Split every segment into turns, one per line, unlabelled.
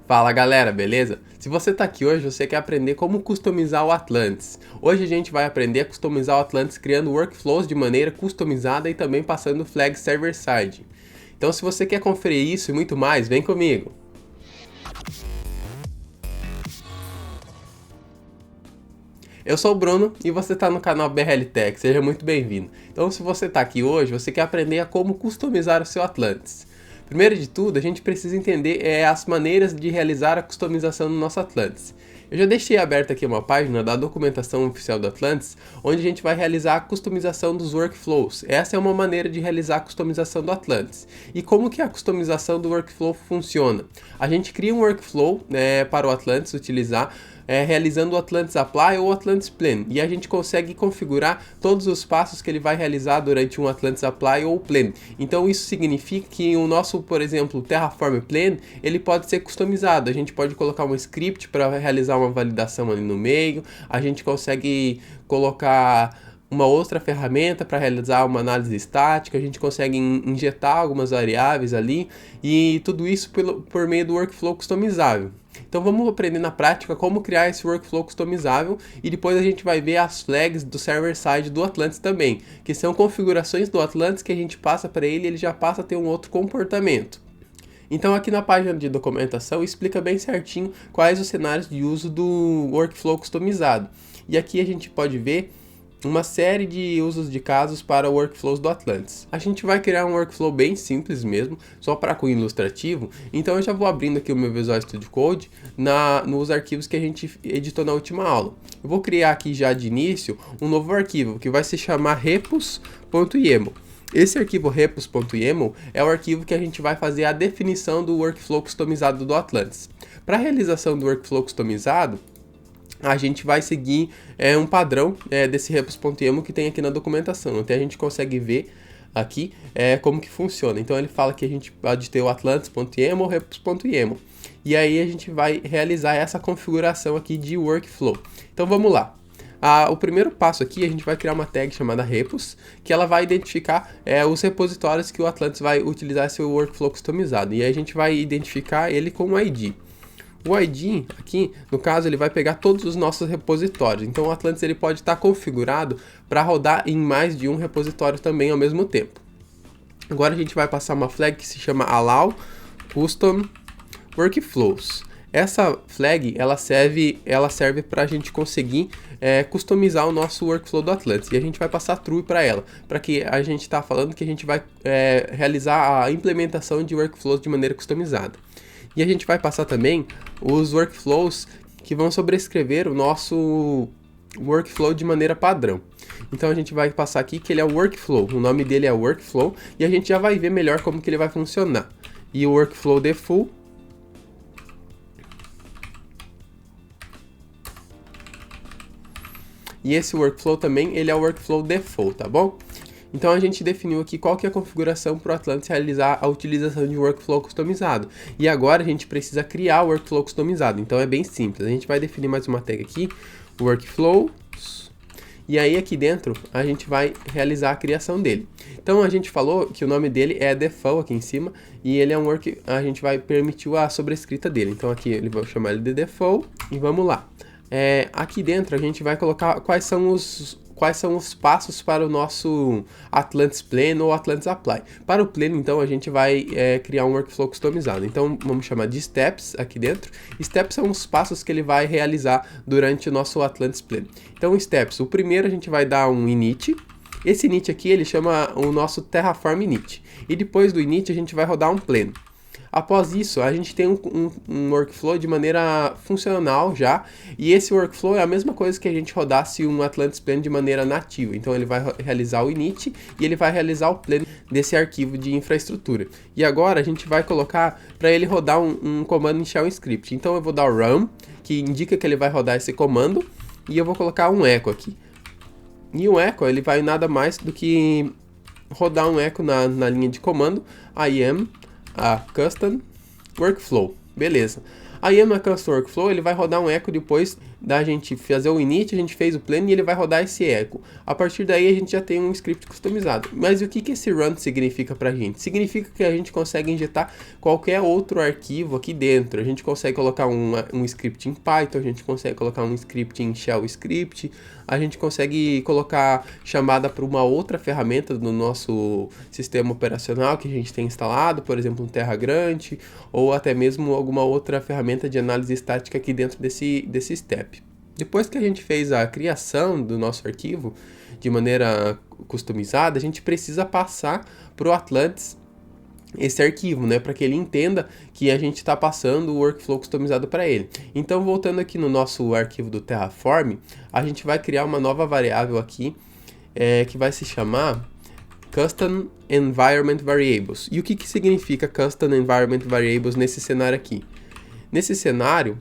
Fala galera, beleza? Se você tá aqui hoje, você quer aprender como customizar o Atlantis. Hoje a gente vai aprender a customizar o Atlantis criando workflows de maneira customizada e também passando flag server-side. Então se você quer conferir isso e muito mais, vem comigo! Eu sou o Bruno e você está no canal BRL Tech, seja muito bem-vindo. Então se você está aqui hoje, você quer aprender a como customizar o seu Atlantis. Primeiro de tudo, a gente precisa entender as maneiras de realizar a customização do nosso Atlantis. Eu já deixei aberta aqui uma página da documentação oficial do Atlantis, onde a gente vai realizar a customização dos workflows. Essa é uma maneira de realizar a customização do Atlantis. E como que a customização do workflow funciona? A gente cria um workflow para o Atlantis utilizar, realizando o Atlantis Apply ou o Atlantis Plan, e a gente consegue configurar todos os passos que ele vai realizar durante um Atlantis Apply ou Plan. Então isso significa que o nosso, por exemplo, Terraform Plan, ele pode ser customizado. A gente pode colocar um script para realizar uma validação ali no meio, a gente consegue colocar uma outra ferramenta para realizar uma análise estática, a gente consegue injetar algumas variáveis ali, e tudo isso por meio do workflow customizável. Então vamos aprender na prática como criar esse workflow customizável e depois a gente vai ver as flags do server-side do Atlantis também, que são configurações do Atlantis que a gente passa para ele e ele já passa a ter um outro comportamento. Então aqui na página de documentação explica bem certinho quais os cenários de uso do workflow customizado. E aqui a gente pode ver uma série de usos de casos para workflows do Atlantis. A gente vai criar um workflow bem simples mesmo, só para cunho ilustrativo, então eu já vou abrindo aqui o meu Visual Studio Code nos arquivos que a gente editou na última aula. Eu vou criar aqui já de início um novo arquivo que vai se chamar repos.yaml. Esse arquivo repos.yaml é o arquivo que a gente vai fazer a definição do workflow customizado do Atlantis. Para a realização do workflow customizado, a gente vai seguir um padrão desse repos.yaml que tem aqui na documentação. Até a gente consegue ver aqui como que funciona. Então ele fala que a gente pode ter o atlantis.yaml ou repos.yaml. E aí a gente vai realizar essa configuração aqui de workflow. Então vamos lá. O primeiro passo aqui, a gente vai criar uma tag chamada repos, que ela vai identificar os repositórios que o Atlantis vai utilizar esse workflow customizado. E aí a gente vai identificar ele com um ID. O ID aqui, no caso, ele vai pegar todos os nossos repositórios. Então o Atlantis ele pode estar configurado para rodar em mais de um repositório também ao mesmo tempo. Agora a gente vai passar uma flag que se chama Allow Custom Workflows. Essa flag ela serve para a gente conseguir customizar o nosso workflow do Atlantis. E a gente vai passar true para ela, para que a gente está falando que a gente vai realizar a implementação de workflows de maneira customizada. E a gente vai passar também os workflows que vão sobrescrever o nosso workflow de maneira padrão. Então a gente vai passar aqui que ele é o workflow, o nome dele é workflow, e a gente já vai ver melhor como que ele vai funcionar. E o workflow default e esse workflow também, ele é o workflow default, tá bom? Então a gente definiu aqui qual que é a configuração para o Atlantis realizar a utilização de workflow customizado. E agora a gente precisa criar o workflow customizado, então é bem simples. A gente vai definir mais uma tag aqui, workflows, e aí aqui dentro a gente vai realizar a criação dele. Então a gente falou que o nome dele é default aqui em cima, e ele é um a gente vai permitir a sobrescrita dele. Então aqui ele vai chamar ele de default, e vamos lá. Aqui dentro a gente vai colocar quais são os passos para o nosso Atlantis Plan ou Atlantis Apply. Para o Plan, então, a gente vai criar um workflow customizado. Então, vamos chamar de Steps aqui dentro. Steps são os passos que ele vai realizar durante o nosso Atlantis Plan. Então, Steps, o primeiro a gente vai dar um init. Esse init aqui, ele chama o nosso Terraform init. E depois do init, a gente vai rodar um Plan. Após isso, a gente tem um workflow de maneira funcional já, e esse workflow é a mesma coisa que a gente rodasse um Atlantis Plan de maneira nativa. Então ele vai realizar o init e ele vai realizar o plan desse arquivo de infraestrutura. E agora a gente vai colocar para ele rodar um comando em shell script. Então eu vou dar o run, que indica que ele vai rodar esse comando, e eu vou colocar um echo aqui. E o echo ele vai nada mais do que rodar um echo na linha de comando I am a custom workflow. Beleza. Aí no Custom Workflow ele vai rodar um echo depois da gente fazer o init, a gente fez o plano e ele vai rodar esse echo. A partir daí a gente já tem um script customizado. Mas o que esse run significa pra gente? Significa que a gente consegue injetar qualquer outro arquivo aqui dentro. A gente consegue colocar um script em Python, a gente consegue colocar um script em Shell Script, a gente consegue colocar chamada para uma outra ferramenta do nosso sistema operacional que a gente tem instalado, por exemplo, um TerraGrant, ou até mesmo alguma outra ferramenta de análise estática aqui dentro desse step. Depois que a gente fez a criação do nosso arquivo de maneira customizada, a gente precisa passar para o Atlantis esse arquivo, né, para que ele entenda que a gente está passando o workflow customizado para ele. Então, voltando aqui no nosso arquivo do Terraform, a gente vai criar uma nova variável aqui, que vai se chamar Custom Environment Variables. E o que significa Custom Environment Variables nesse cenário aqui? Nesse cenário,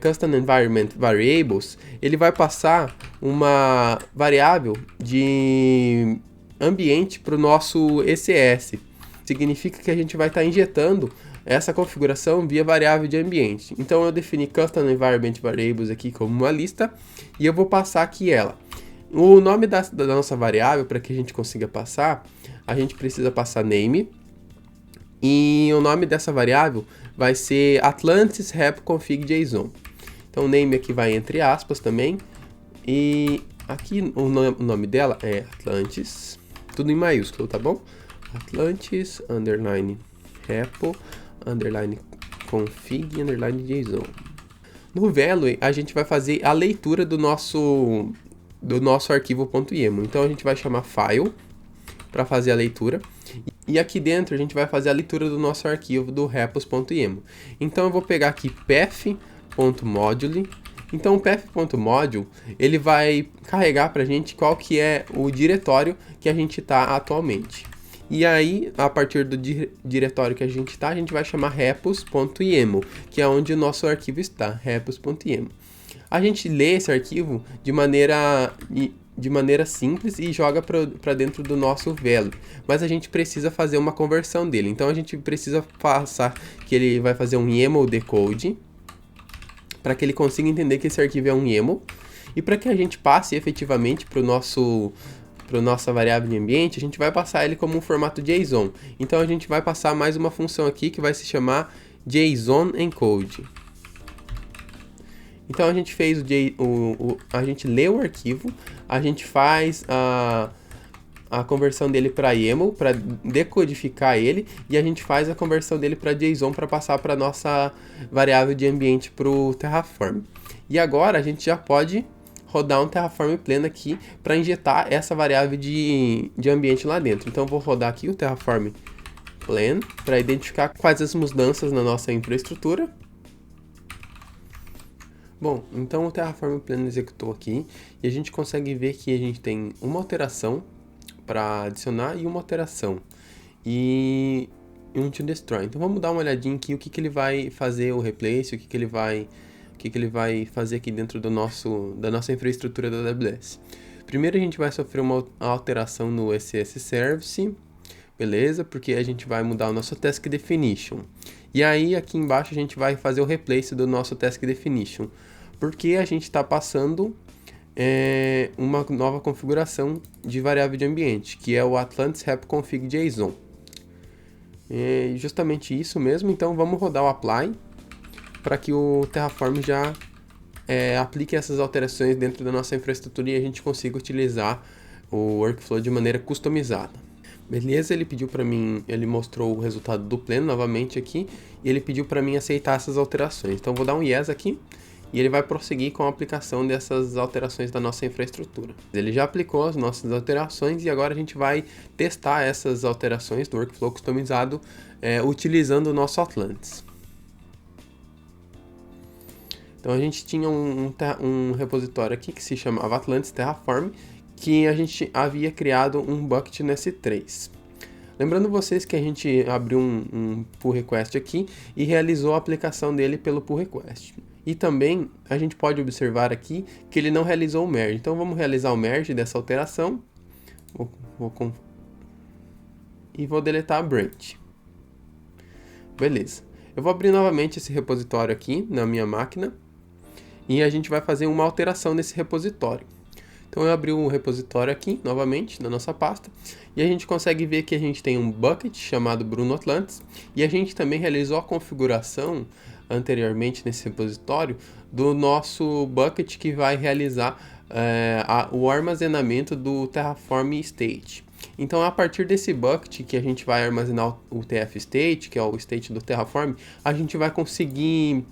Custom Environment Variables, ele vai passar uma variável de ambiente para o nosso ECS. Significa que a gente vai estar injetando essa configuração via variável de ambiente. Então eu defini Custom Environment Variables aqui como uma lista e eu vou passar aqui ela. O nome da nossa variável, para que a gente consiga passar, a gente precisa passar name. E o nome dessa variável vai ser Atlantis Rep Config JSON. Então o name aqui vai entre aspas também. E aqui o nome dela é Atlantis, tudo em maiúsculo, tá bom? Atlantis, underline, repo, underline, config, underline, JSON. No value, a gente vai fazer a leitura do nosso arquivo.yaml. Então a gente vai chamar file para fazer a leitura. E aqui dentro a gente vai fazer a leitura do nosso arquivo do repos.yaml. Então eu vou pegar aqui path.module. Então o path.module ele vai carregar para a gente qual que é o diretório que a gente está atualmente. E aí, a partir do diretório que a gente está, a gente vai chamar repos.yaml, que é onde o nosso arquivo está, repos.yaml. A gente lê esse arquivo de maneira simples e joga para dentro do nosso value, mas a gente precisa fazer uma conversão dele. Então a gente precisa passar que ele vai fazer um YAML decode, para que ele consiga entender que esse arquivo é um YAML, e para que a gente passe efetivamente para nossa variável de ambiente, a gente vai passar ele como um formato JSON. Então a gente vai passar mais uma função aqui que vai se chamar JSON Encode. Então a gente fez a gente lê o arquivo, a gente faz a conversão dele para YAML, para decodificar ele, e a gente faz a conversão dele para JSON para passar para nossa variável de ambiente para o Terraform. E agora a gente já pode rodar um Terraform pleno aqui para injetar essa variável de ambiente lá dentro. Então eu vou rodar aqui o Terraform pleno para identificar quais as mudanças na nossa infraestrutura. Bom, então o Terraform pleno executou aqui e a gente consegue ver que a gente tem uma alteração para adicionar e uma alteração e um to destroy. Então vamos dar uma olhadinha aqui o que ele vai fazer o replace, o que ele vai fazer aqui dentro da nossa infraestrutura da AWS. Primeiro a gente vai sofrer uma alteração no ECS Service, beleza? Porque a gente vai mudar o nosso Task Definition. E aí aqui embaixo a gente vai fazer o replace do nosso Task Definition, porque a gente está passando uma nova configuração de variável de ambiente, que é o Atlantis Rep Config JSON. É justamente isso mesmo, então vamos rodar o apply para que o Terraform já aplique essas alterações dentro da nossa infraestrutura e a gente consiga utilizar o workflow de maneira customizada. Beleza, ele pediu para mim, ele mostrou o resultado do pleno novamente aqui, e ele pediu para mim aceitar essas alterações. Então vou dar um yes aqui, e ele vai prosseguir com a aplicação dessas alterações da nossa infraestrutura. Ele já aplicou as nossas alterações e agora a gente vai testar essas alterações do workflow customizado utilizando o nosso Atlantis. Então a gente tinha um repositório aqui que se chamava Atlantis Terraform, que a gente havia criado um bucket no S3. Lembrando vocês que a gente abriu um pull request aqui e realizou a aplicação dele pelo pull request. E também a gente pode observar aqui que ele não realizou o merge. Então vamos realizar o merge dessa alteração. E vou deletar a branch. Beleza. Eu vou abrir novamente esse repositório aqui na minha máquina e a gente vai fazer uma alteração nesse repositório. Então eu abri o repositório aqui novamente na nossa pasta e a gente consegue ver que a gente tem um bucket chamado Bruno Atlantis e a gente também realizou a configuração anteriormente nesse repositório do nosso bucket que vai realizar o armazenamento do Terraform State. Então, a partir desse bucket que a gente vai armazenar o TF State, que é o state do Terraform, a gente vai conseguir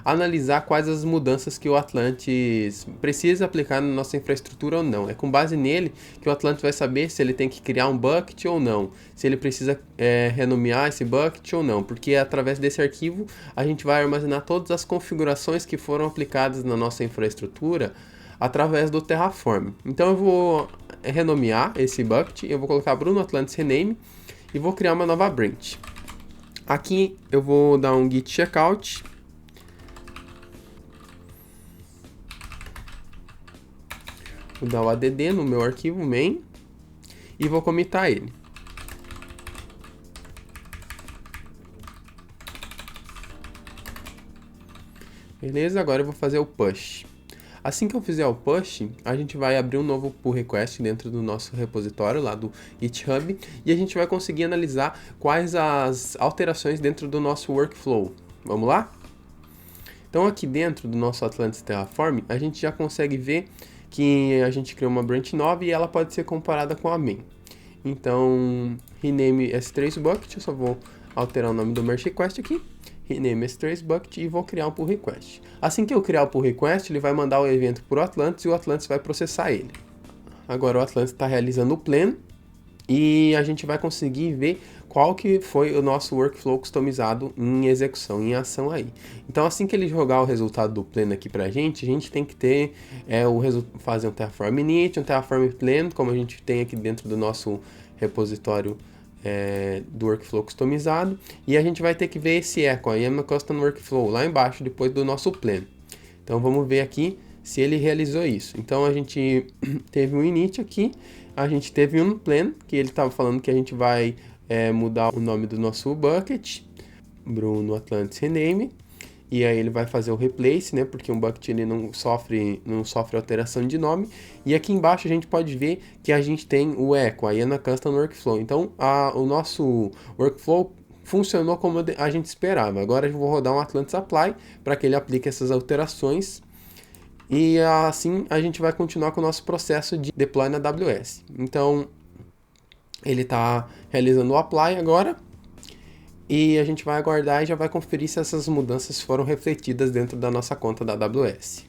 analisar quais as mudanças que o Atlantis precisa aplicar na nossa infraestrutura ou não. É com base nele que o Atlantis vai saber se ele tem que criar um bucket ou não, se ele precisa renomear esse bucket ou não, porque através desse arquivo a gente vai armazenar todas as configurações que foram aplicadas na nossa infraestrutura através do Terraform. Então eu vou renomear esse bucket, eu vou colocar Bruno Atlantis Rename e vou criar uma nova branch. Aqui eu vou dar um git checkout. Vou dar o add no meu arquivo main e vou commitar ele. Beleza, agora eu vou fazer o push. Assim que eu fizer o push, a gente vai abrir um novo pull request dentro do nosso repositório lá do GitHub e a gente vai conseguir analisar quais as alterações dentro do nosso workflow. Vamos lá? Então aqui dentro do nosso Atlantis Terraform, a gente já consegue ver que a gente criou uma branch nova e ela pode ser comparada com a main. Então, rename S3 bucket, eu só vou alterar o nome do merge request aqui. Rename S3 bucket e vou criar um pull request. Assim que eu criar o pull request, ele vai mandar o evento para o Atlantis e o Atlantis vai processar ele. Agora o Atlantis está realizando o plan e a gente vai conseguir ver qual que foi o nosso workflow customizado em execução, em ação aí. Então assim que ele jogar o resultado do plan aqui pra gente, a gente tem que ter fazer um Terraform init, um Terraform plan, como a gente tem aqui dentro do nosso repositório do workflow customizado, e a gente vai ter que ver esse echo, a YAML Custom Workflow, lá embaixo, depois do nosso plan. Então vamos ver aqui se ele realizou isso. Então a gente teve um init aqui, a gente teve um plan, que ele estava falando que a gente vai mudar o nome do nosso bucket, Bruno Atlantis Rename, e aí ele vai fazer o replace, né, porque um bucket ele não sofre alteração de nome, e aqui embaixo a gente pode ver que a gente tem o echo, a YAML Custom Workflow, então o nosso workflow funcionou como a gente esperava. Agora eu vou rodar um Atlantis Apply para que ele aplique essas alterações, e assim a gente vai continuar com o nosso processo de deploy na AWS. Então ele está realizando o apply agora, e a gente vai aguardar e já vai conferir se essas mudanças foram refletidas dentro da nossa conta da AWS.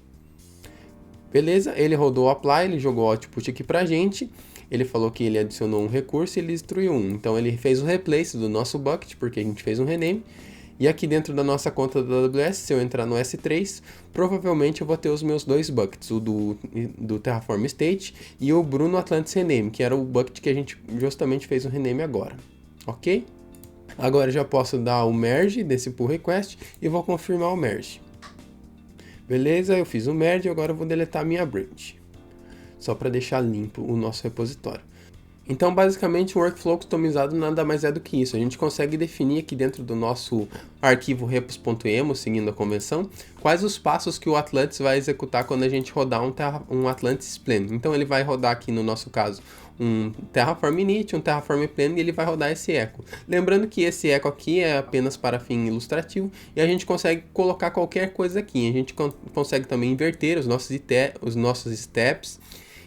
Beleza, ele rodou o apply, ele jogou o output aqui pra gente, ele falou que ele adicionou um recurso e ele destruiu um. Então ele fez o replace do nosso bucket, porque a gente fez um rename, e aqui dentro da nossa conta da AWS, se eu entrar no S3, provavelmente eu vou ter os meus dois buckets, o do Terraform State e o Bruno Atlantis Rename, que era o bucket que a gente justamente fez o rename agora, ok? Agora eu já posso dar o merge desse pull request e vou confirmar o merge. Beleza, eu fiz o merge e agora eu vou deletar a minha branch, só para deixar limpo o nosso repositório. Então, basicamente, o workflow customizado nada mais é do que isso. A gente consegue definir aqui dentro do nosso arquivo repos.emo, seguindo a convenção, quais os passos que o Atlantis vai executar quando a gente rodar um Atlantis Plan. Então, ele vai rodar aqui, no nosso caso, um Terraform init, um Terraform plan, e ele vai rodar esse echo. Lembrando que esse echo aqui é apenas para fim ilustrativo, e a gente consegue colocar qualquer coisa aqui. A gente consegue também inverter os nossos steps,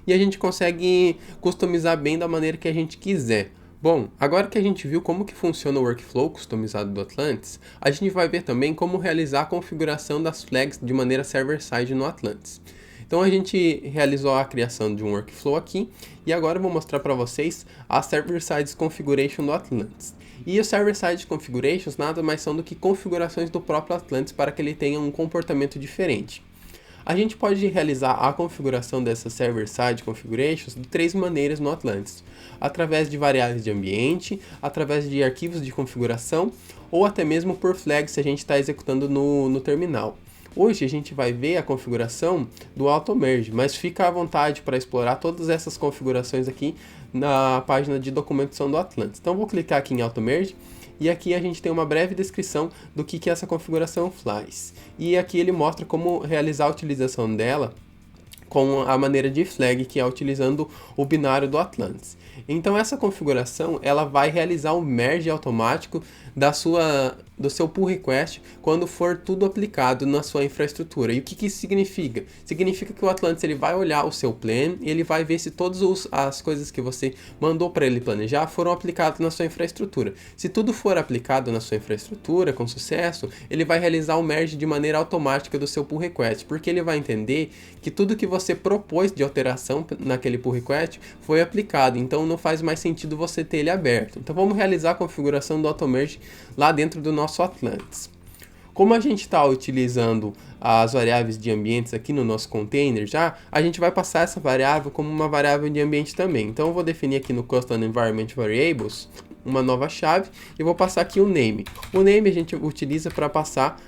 e a gente consegue customizar bem da maneira que a gente quiser. Bom, agora que a gente viu como que funciona o workflow customizado do Atlantis, a gente vai ver também como realizar a configuração das flags de maneira server-side no Atlantis. Então a gente realizou a criação de um workflow aqui, e agora eu vou mostrar para vocês a server-side configuration do Atlantis. E os server-side configurations nada mais são do que configurações do próprio Atlantis para que ele tenha um comportamento diferente. A gente pode realizar a configuração dessas server-side configurations de três maneiras no Atlantis: através de variáveis de ambiente, através de arquivos de configuração, ou até mesmo por flags se a gente está executando no terminal. Hoje a gente vai ver a configuração do AutoMerge, mas fica à vontade para explorar todas essas configurações aqui na página de documentação do Atlantis. Então vou clicar aqui em AutoMerge E aqui a gente tem uma breve descrição do que essa configuração faz. E aqui ele mostra como realizar a utilização dela com a maneira de flag, que é utilizando o binário do Atlantis. Então essa configuração ela vai realizar o merge automático do seu pull request quando for tudo aplicado na sua infraestrutura. E o que isso significa? Significa que o Atlantis ele vai olhar o seu plan e ele vai ver se todas as coisas que você mandou para ele planejar foram aplicadas na sua infraestrutura. Se tudo for aplicado na sua infraestrutura com sucesso, ele vai realizar o merge de maneira automática do seu pull request, porque ele vai entender que tudo que você propôs de alteração naquele pull request foi aplicado, então não faz mais sentido você ter ele aberto. Então vamos realizar a configuração do AutoMerge lá dentro do nosso Atlantis. Como a gente está utilizando as variáveis de ambientes aqui no nosso container já, a gente vai passar essa variável como uma variável de ambiente também. Então eu vou definir aqui no Custom Environment Variables uma nova chave e vou passar aqui o name. O name a gente utiliza para passar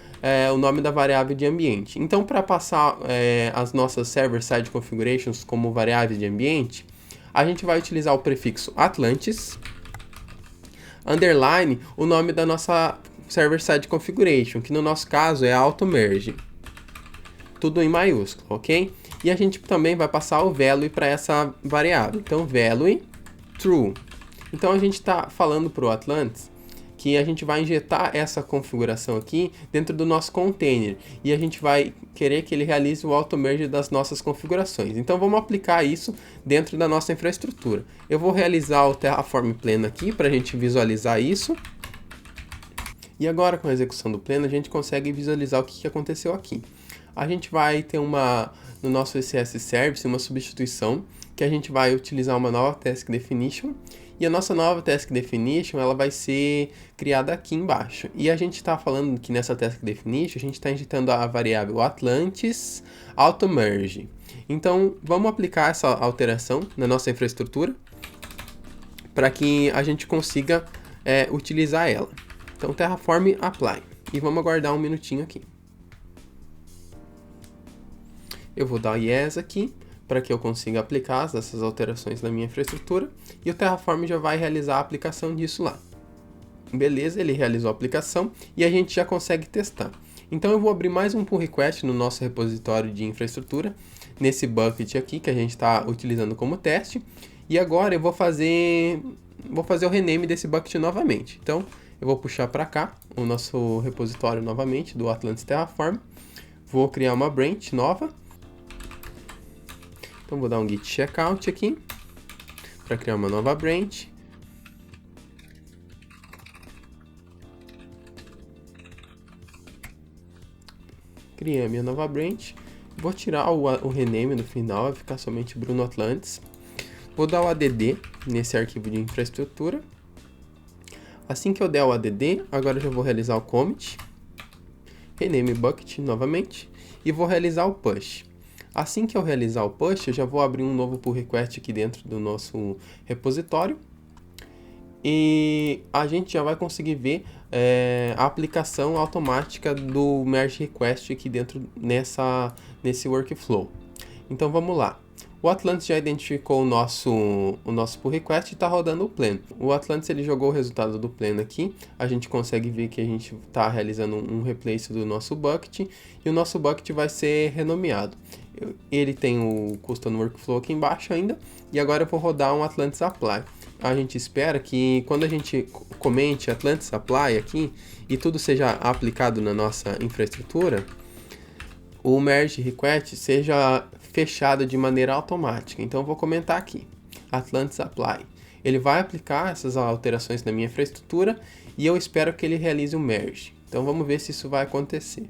o nome da variável de ambiente. Então, para passar as nossas server-side configurations como variáveis de ambiente, a gente vai utilizar o prefixo Atlantis, underline, o nome da nossa server-side configuration, que no nosso caso é AutoMerge. Tudo em maiúsculo, ok? E a gente também vai passar o value para essa variável. Então, value true. Então, a gente está falando para o Atlantis que a gente vai injetar essa configuração aqui dentro do nosso container e a gente vai querer que ele realize o AutoMerge das nossas configurações. Então vamos aplicar isso dentro da nossa infraestrutura. Eu vou realizar o Terraform Pleno aqui para a gente visualizar isso. E agora com a execução do pleno a gente consegue visualizar o que aconteceu aqui. A gente vai ter no nosso ECS Service uma substituição que a gente vai utilizar uma nova Task Definition. E a nossa nova Task Definition ela vai ser criada aqui embaixo. E a gente está falando que nessa Task Definition a gente está injetando a variável Atlantis AutoMerge. Então vamos aplicar essa alteração na nossa infraestrutura para que a gente consiga utilizar ela. Então Terraform Apply. E vamos aguardar um minutinho aqui. Eu vou dar Yes aqui, para que eu consiga aplicar essas alterações na minha infraestrutura, e o Terraform já vai realizar a aplicação disso lá. Beleza, ele realizou a aplicação e a gente já consegue testar. Então eu vou abrir mais um pull request no nosso repositório de infraestrutura, nesse bucket aqui que a gente está utilizando como teste, e agora eu vou fazer o rename desse bucket novamente. Então eu vou puxar para cá o nosso repositório novamente do Atlantis Terraform, vou criar uma branch nova. Então vou dar um git checkout aqui para criar uma nova branch. Criei a minha nova branch. Vou tirar o rename no final, vai ficar somente Bruno Atlantis. Vou dar o add nesse arquivo de infraestrutura. Assim que eu der o add, agora eu já vou realizar o commit. Rename bucket novamente. E vou realizar o push. Assim que eu realizar o push, eu já vou abrir um novo pull request aqui dentro do nosso repositório. E a gente já vai conseguir ver a aplicação automática do merge request aqui dentro nesse workflow. Então vamos lá. O Atlantis já identificou o nosso pull request e está rodando o pleno. O Atlantis ele jogou o resultado do pleno aqui. A gente consegue ver que a gente está realizando um replace do nosso bucket e o nosso bucket vai ser renomeado. Ele tem o custom workflow aqui embaixo ainda e agora eu vou rodar um Atlantis Apply. A gente espera que quando a gente comente Atlantis Apply aqui e tudo seja aplicado na nossa infraestrutura, o merge request seja fechado de maneira automática. Então eu vou comentar aqui, Atlantis Apply. Ele vai aplicar essas alterações na minha infraestrutura e eu espero que ele realize o merge. Então vamos ver se isso vai acontecer.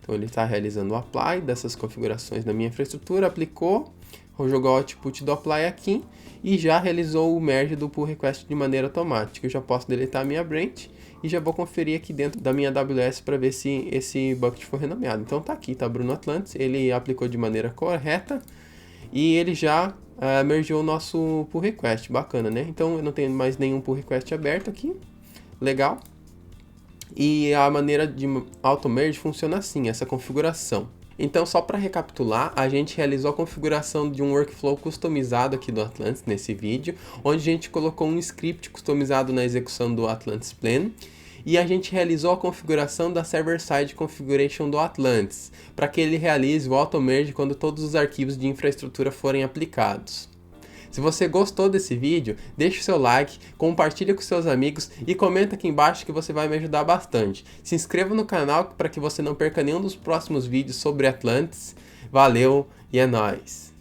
Então ele está realizando o apply dessas configurações na minha infraestrutura, aplicou, vou jogar o output do apply aqui e já realizou o merge do pull request de maneira automática. Eu já posso deletar a minha branch e já vou conferir aqui dentro da minha AWS para ver se esse bucket foi renomeado. Então tá aqui, tá Bruno Atlantis, ele aplicou de maneira correta e ele já mergeou o nosso pull request, bacana, né? Então eu não tenho mais nenhum pull request aberto aqui, legal. E a maneira de AutoMerge funciona assim, essa configuração. Então, só para recapitular, a gente realizou a configuração de um workflow customizado aqui do Atlantis nesse vídeo, onde a gente colocou um script customizado na execução do Atlantis Plan, e a gente realizou a configuração da Server-Side Configuration do Atlantis, para que ele realize o auto-merge quando todos os arquivos de infraestrutura forem aplicados. Se você gostou desse vídeo, deixe o seu like, compartilhe com seus amigos e comenta aqui embaixo que você vai me ajudar bastante. Se inscreva no canal para que você não perca nenhum dos próximos vídeos sobre Atlantis. Valeu e é nóis!